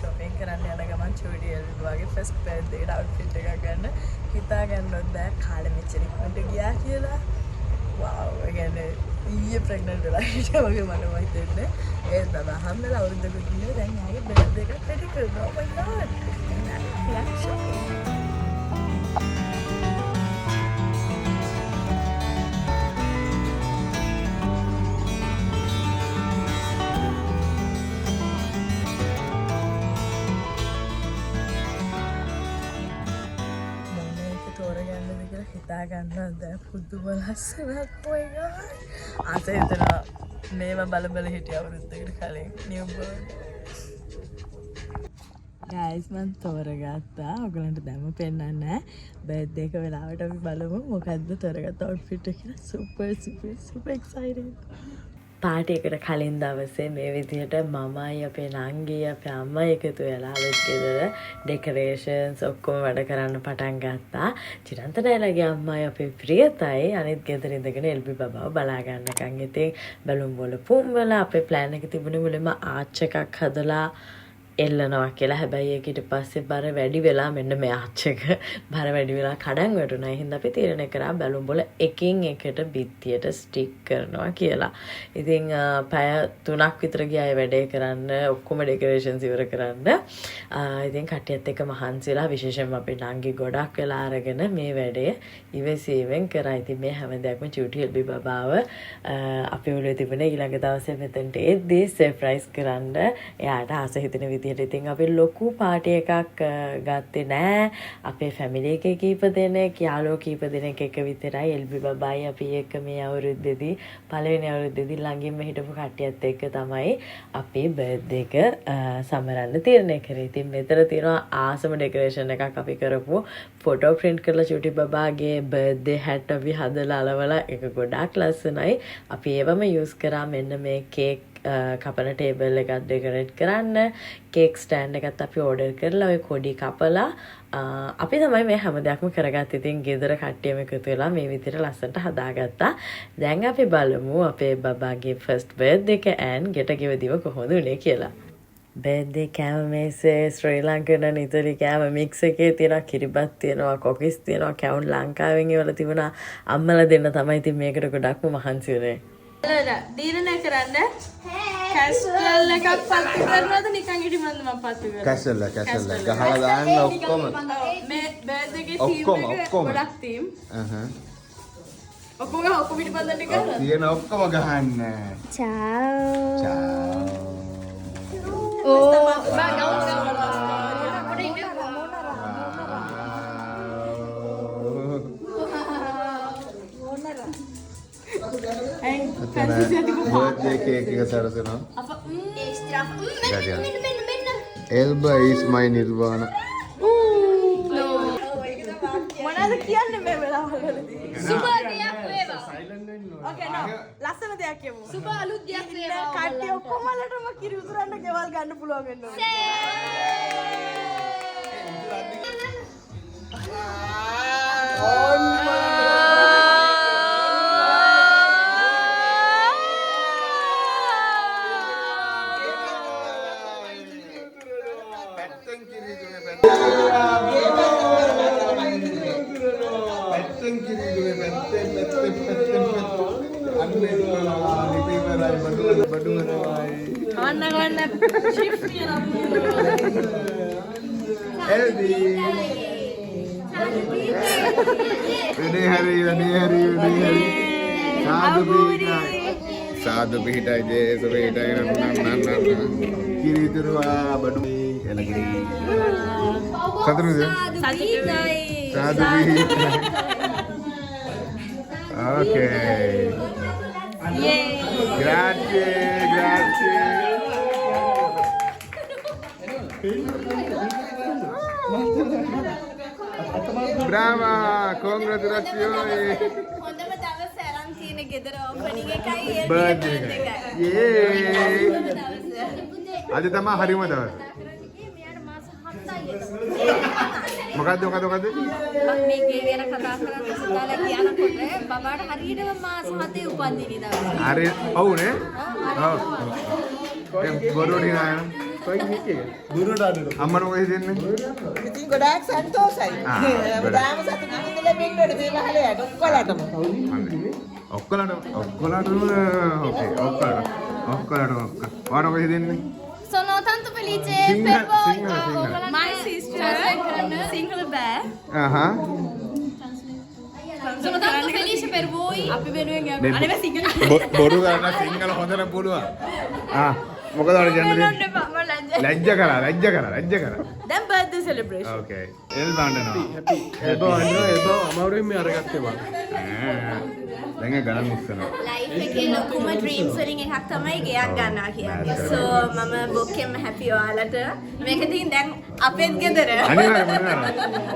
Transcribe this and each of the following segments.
shopping කරන්න යන ගමන් චූටි එල්බාගේ first birthday outfit එකක් ගන්න හිතා ගන්නවත් බෑ කාලෙ මෙච්චර ඉක්මනට ගියා කියලා. wow ඒ කියන්නේ ඊයේ pregnant වෙලා හිටියා වගේ මට හිතෙන්නේ. ඒ තමයි හැමදාම අවුරුද්දක ගිහින් දැන් ආයේ birthday එකක් ready කරනවා. oh my god. yeah shopping. හිතා ගන්නවද පුදුම ලස්සනක් ඔය ගායි ආස හිතනවා මේව බල හිටිය අවුරුද්දකට කලින් නිව්බෝර්න් ගයිස් මම තෝරගත්තා ඔයගලන්ට දැම්ම පෙන්නන්න බර්ත්ඩේ එක වෙලාවට අපි බලමු මොකද්ද තෝරගත්ත අවුට්ෆිට් එක කියලා super excited පාටි එකට කලින් දවසේ මේ විදිහට මමයි අපේ නංගි අපේ අම්මයි එකතු වෙලා අලුත් ගෙදර ඩෙකොරේෂන්ස් ඔක්කොම වැඩ කරන්න පටන් ගත්තා. චිරන්තනයිලගේ අම්මයි අපේ ප්‍රියතයි අනිත් ගෙදර ඉඳගෙන එල්බි බබාව බලා ගන්නකන් ඉතින් බැලුම් වල පුම්බලා අපේ ප්ලෑන් එක තිබුණේ මුලින්ම ආච් එකක් හදලා එල්ලනවා කියලා. හැබැයි ඒක ඊට පස්සේ බර වැඩි වෙලා මෙන්න මේ ආච් එක බර වැඩි වෙලා කඩන් වැටුණා. ඒ හින්දා අපි තීරණය කරා බැලුම් වල එකින් එකට බිත්තියට ස්ටික් කරනවා කියලා. ඉතින් පැය 3ක් විතර ගියා ඒ වැඩේ කරන්න ඔක්කොම ඩෙකොරේෂන්ස් ඉවර කරන්න. ඉතින් කට්ටියත් එක්ක මහන්සිලා විශේෂයෙන්ම අපි නංගි ගොඩක් වෙලා අරගෙන මේ වැඩේ ඉවසීමෙන් කරා. ඉතින් මේ හැම දෙයක්ම චූටි එල්බි බබාව අපේ ඔළුවේ තිබුණේ ඊළඟ දවසේ මෙතනට එද්දී සර්ප්‍රයිස් කරන්න. එයාට ආස හිතෙන ඉතින් අපි ලොකු පාටි එකක් ගත්තේ නෑ. අපේ ෆැමිලි එකේ කීප දෙනෙක් යාළුවෝ කීප දෙනෙක් එක විතරයි එල්බි බබායි අපි එක්ක මේ අවුරුද්දේදී පළවෙනි අවුරුද්දේදී ළඟින්ම හිටපු කට්ටියත් එක්ක තමයි අපි බර්ත්ඩේ එක සමරන්න තීරණය කරේ. ඉතින් මෙතන තියෙනවා ආසම ඩෙකොරේෂන් එකක් අපි කරපු ෆොටෝ ප්‍රින්ට් කරලා චූටි බබාගේ බර්ත්ඩේ හැට් අපි හදලා අලවලා ඒක ගොඩාක් ලස්සනයි. අපි ඒවම යූස් කරා මෙන්න මේ කේක් කපන ටේබල් එකක් ඩෙකොරේට් කරන්න. කේක් ස්ටෑන්ඩ් එකත් අපි ඕඩර් කරලා ඔය කොඩි කපලා අපි තමයි මේ හැම දෙයක්ම කරගත්තේ. ඉතින් ගෙදර කට්ටියම එකතු වෙලා මේ විදිහට ලස්සනට හදාගත්තා. දැන් අපි බලමු අපේ බබාගේ ෆස්ට් බර්ත්ඩේ එක and ගෙට ගෙවදිව කොහොමද උනේ කියලා. බර්ත්ඩේ කෑම මේසේ ශ්‍රී ලංකන නිතරි කෑම මික්ස් එකේ තියෙනවා කිරිබත් තියෙනවා කොකිස් තියෙනවා කැවුන් ලංකාවෙන් ඒවල තිබුණා. අම්මලා දෙන්න තමයි ඉතින් මේකට ගොඩක්ම මහන්සි වුණේ. දීරණය කරන්න කැස්ටල් එකක් පත්තු කරනවද නිකන් ඉටි මන්ද මම පත්තු කරා කැස්ටල් ගහලා දාන්න ඔක්කොම මේ බර්ත්ඩේ එකේ තීම් එක ගොඩක් තීම් ඔක්කොම පිටි බඳන්න කරලා තියෙන ඔක්කොම ගහන්න චාව් ඕ බා ගවුම් birthday cake එක සරසනවා. Elba is my nirvana. මොනවද කියන්නේ මේ වෙලාවවලදී? සුබ දෙයක් වේවා. ඕකේ නෝ. ලස්සන දෙයක් කියමු. සුබ අලුත් දෙයක් වේවා. කට්ටිය ඔක්කොමලටම කිරි උතුරන්න ගෙවල් ගන්න පුළුවන් වෙනවා. Sadu pihitai je, sepihitai nan. Kiri turwa badu elagiri. Satu je. Sadu pihitai. Okay. Grazie. Brava, congratulazioni. Birthday. Yay. Ada tambah hari mana? Makasih. මේ ගේ ගැන කතා කරන්න සුදාලා කියනකොට බබාට හරියටම මාස 7 උපන්දිනේ දවසේ. හරි ඔව් නේ? ඔව්. ඒ බොරුවනේ නෑ. අම්මට මොකද හිතෙන්නේ? ඉතින් ගොඩාක් සන්තෝෂයි. බොදාම සතුටින් ඉඳලා බින්දට මේ මහලයට ඔක්කොලටම. ඔක්කොලටම ඕකේ ඔක්කොලට. වාට මොකද හිතෙන්නේ? Sono tanto felice Single, per voi. single. My sister single bear. Sono tanto felice per voi. අපි වෙනුවෙන් අනේ සිංගල්. බොරු කරන සිංහල හොඳට පුළුවන්. මොකද වල කියන්නේ? ලැජ්ජ කරා. දැන් බර්ත්ඩේ සෙලිබ්‍රේෂන්. ඕකේ. එල්බාන්ඩනවා. එල්බා අමාරුවෙන් මේ අරගත්තේ මම. දැන් ගණන් ඉස්සනවා. ලයිෆ් එකේ ලොකුම ඩ්‍රීම්ස් වලින් එකක් තමයි ගෙයක් ගන්නවා කියන්නේ. So මම බොක්කෙම හැපි ඔයාලට. මේක ඉතින් දැන් අපෙත් ගෙදර. අනිවාර්යයෙන්ම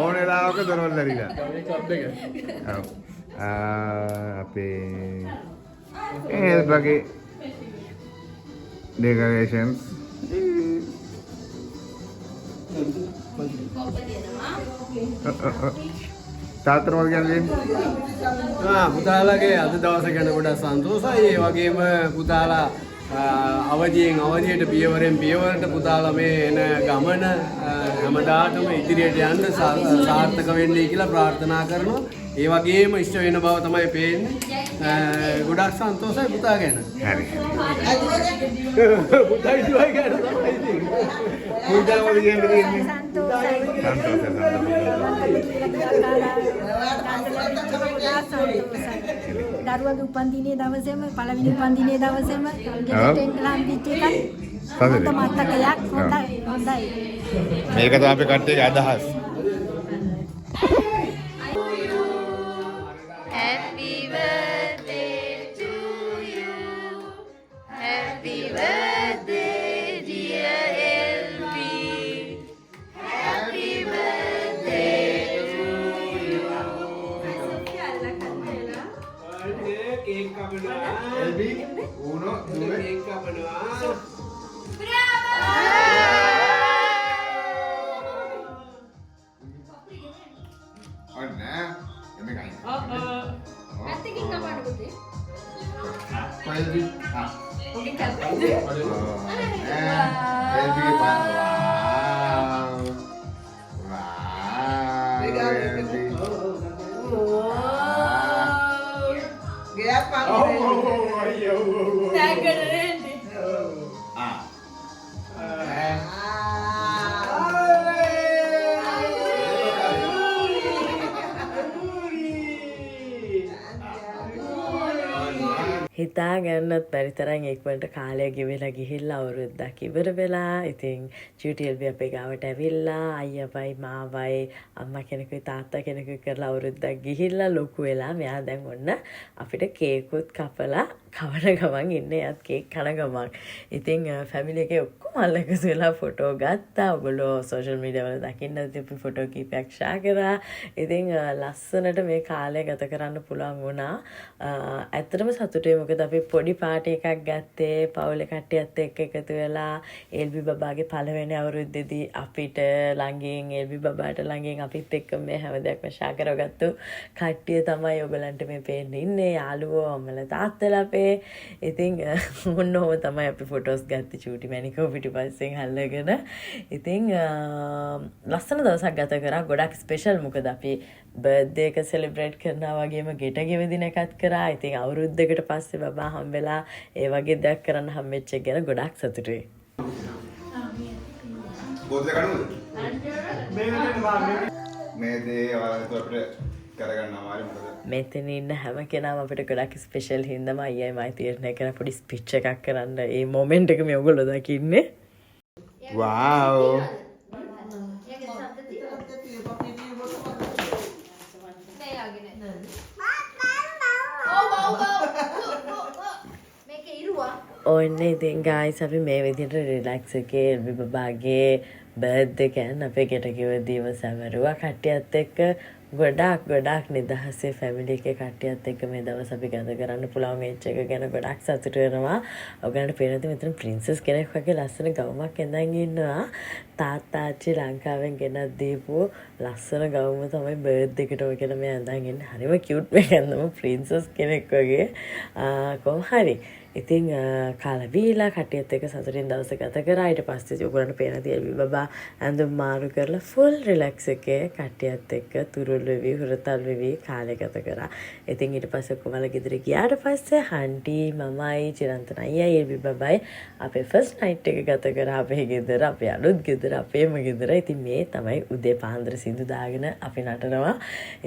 ඕන වෙලාවක දොරවල් ඇරිලා. මේ ක්ලබ් එක. ඔව්. අපේ එල්බාගේ decorations. තාත්තට මොකද කියන්නේ? පුතාලාගේ අද දවස ගැන ගොඩක් සන්තෝෂයි. ඒ වගේම පුතාලා අවධියට පියවරෙන් පියවරට පුතාලා මේ එන ගමන හැමදාටම ඉදිරියට යන්න සාර්ථක වෙන්නයි කියලා ප්‍රාර්ථනා කරනවා. ඒ වගේම ඉෂ්ට වෙන බව තමයි පේන්නේ. ගොඩක් සන්තෝෂයි පුතා ගැන. හරි. පුතා ඉදුවයි ගැන තමයි ඉතින්. පුතා මොකද කියන්නේ? සන්තෝෂයි. දරුවගේ උපන්දිනේ දවසේම පළවෙනි උපන්දිනේ දවසේම ගෙදරට ලම්බිච්ච එකත් මතකයක් හොඳයි. මේක තමයි අපේ කට්ටියගේ අදහස්. Happy birthday to you. Happy birthday dear Elvi. Happy birthday to you. Cake කපනවා. එල්බි උනෝ දුවේ කේක් කපනවා. ඔන්න එමෙකයි. ඇත්තකින් කපන්න පුතේ. එල්බි ඒක කපන්න. එල්බි වාව්. ගෙයක් පන්දරේ. හිතා ගන්නත් බැරි තරම් ඉක්මනට කාලය ගෙවිලා ගිහිල්ලා අවුරුද්දක් ඉවර වෙලා. ඉතින් චූටිඑල්බි අපේ ගාවට ඇවිල්ලා අයියාවයි මාවයි අම්මා කෙනෙකුයි තාත්තා කෙනෙකුයි කරලා අවුරුද්දක් ගිහිල්ලා ලොකු වෙලා මෙයා දැන් ඔන්න අපිට කේකුත් කපලා කවන ගමන් ඉන්නේ. එයාත් කේක් කන ගමන්. ඉතින් ෆැමිලි එකේ ඔක්කොම අල්ලකසු වෙලා ෆොටෝ ගත්තා. ඔයගොල්ලෝ සෝෂල් මීඩියා වල දකින්න අපි ෆොටෝ කීපයක් ෂෙයා කරා. ඉතින් ලස්සනට මේ කාලය ගත කරන්න පුළුවන් වුණා. ඇත්තටම සතුටුයි. මොකද අපි පොඩි පාටි එකක් ගත්තේ පවුලේ කට්ටියත් එක්ක එකතු වෙලා එල්බි බබාගේ පළවෙනි අවුරුද්දේදී අපිට ළඟින් එල්බි බබාට ළඟින් අපිත් එක්ක මේ හැම දෙයක්ම ෂෙයා කරගත්තු කට්ටිය තමයි ඔයගලන්ට මේ පේන්නේ ඉන්නේ. යාළුවෝ අම්මලා තාත්තලා අපේ. ඉතින් ඔන්නෝම තමයි අපි ෆොටෝස් ගත්තේ චූටි මැනිකෝ පිටිපස්සෙන් අල්ලගෙන. ඉතින් ලස්සන දවසක් ගත කරා. ගොඩක් ස්පෙෂල්. මොකද අපි බර්ත්ඩේ එක සෙලිබ්‍රේට් කරනවා වගේම ගෙට ගෙවදින එකත් කරා. ඉතින් අවුරුද්දකට පස්සේ බබා හම්බෙලා ඒ වගේ දෙයක් කරන්න හම්බෙච්ච එක ගැන ගොඩක් සතුටුයි. බෝතල කඩමුද? මේ දේ ඔයාලට අපිට කරගන්න අමාරුයි. මොකද මෙතන ඉන්න හැම කෙනාම අපිට ගොඩක් ස්පෙෂල් හින්දාම අයියයි මයි තීරණය කරන පොඩි ස්පීච් එකක් කරන්න. ඒ මොමන්ට් එක මේ ඔයගොල්ලෝ දකින්නේ. වාව්. ඔන්න ඉතින් ගයිස් අපි මේ විදිහට රිලැක්ස් එකේ එල්බි බබාගේ බර්ත්ඩේ එක අපේ ගෙට ගෙවදීම සැමරුවා කට්ටියත් එක්ක. ගොඩක් නිදහසේ ෆැමිලි එකේ කට්ටියත් එක්ක මේ දවස් අපි ගත කරන්න පුළුවන් වෙච්ච එක ගැන ගොඩක් සතුටු වෙනවා. ඔයගලන්ට පේනද මෙතන ප්‍රින්සස් කෙනෙක් වගේ ලස්සන ගවුමක් ඇඳන් ඉන්නවා. තාත්තාච්චි ලංකාවෙන් ගෙනත් දීපු ලස්සන ගවුම තමයි බර්ත්ඩේ එකට ඔය කියලා මේ ඇඳන් ඉන්නේ. හරිම කියුට් මේක ඇඳම ප්‍රින්සස් කෙනෙක් වගේ. කොහොම හරි ඉතින් කාලා බීලා කට්ටියත් එක්ක සතුටින් දවස ගත කරා. ඊට පස්සේ ඔයගොල්ලන්ට පේන දියල්වි බබා ඇඳුම් මාරු කරලා ෆුල් රිලැක්ස් එකේ කට්ටියත් එක්ක තුරුල් වෙවි හුරතල් වෙවි කාලය ගත කරා. ඉතින් ඊට පස්සේ කොමල ගෙදර ගියාට පස්සේ හන්ටි මමයි චිරන්තන අයියයි එල්වි බබායි අපේ ෆස්ට් නයිට් එක ගත කරා අපේ ගෙදර. අපේ අලුත් ගෙදර අපේම ගෙදර. ඉතින් මේ තමයි උදේ පාන්දර සින්දු දාගෙන අපි නටනවා.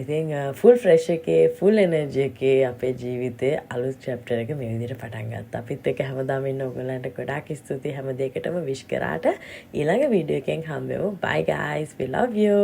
ඉතින් ෆුල් ෆ්‍රෙෂ් එකේ ෆුල් එනර්ජි එකේ අපේ ජීවිතේ අලුත් chapter එක මේ විදිහට පටන් ගත්තා. අපිත් එක්ක හැමදාම ඉන්න ඔයගොල්ලන්ට ගොඩාක් ස්තුතියි හැම දෙයකටම විශ් කරාට. ඊළඟ වීඩියෝ එකෙන් හම්බෙමු. Bye guys, we love you.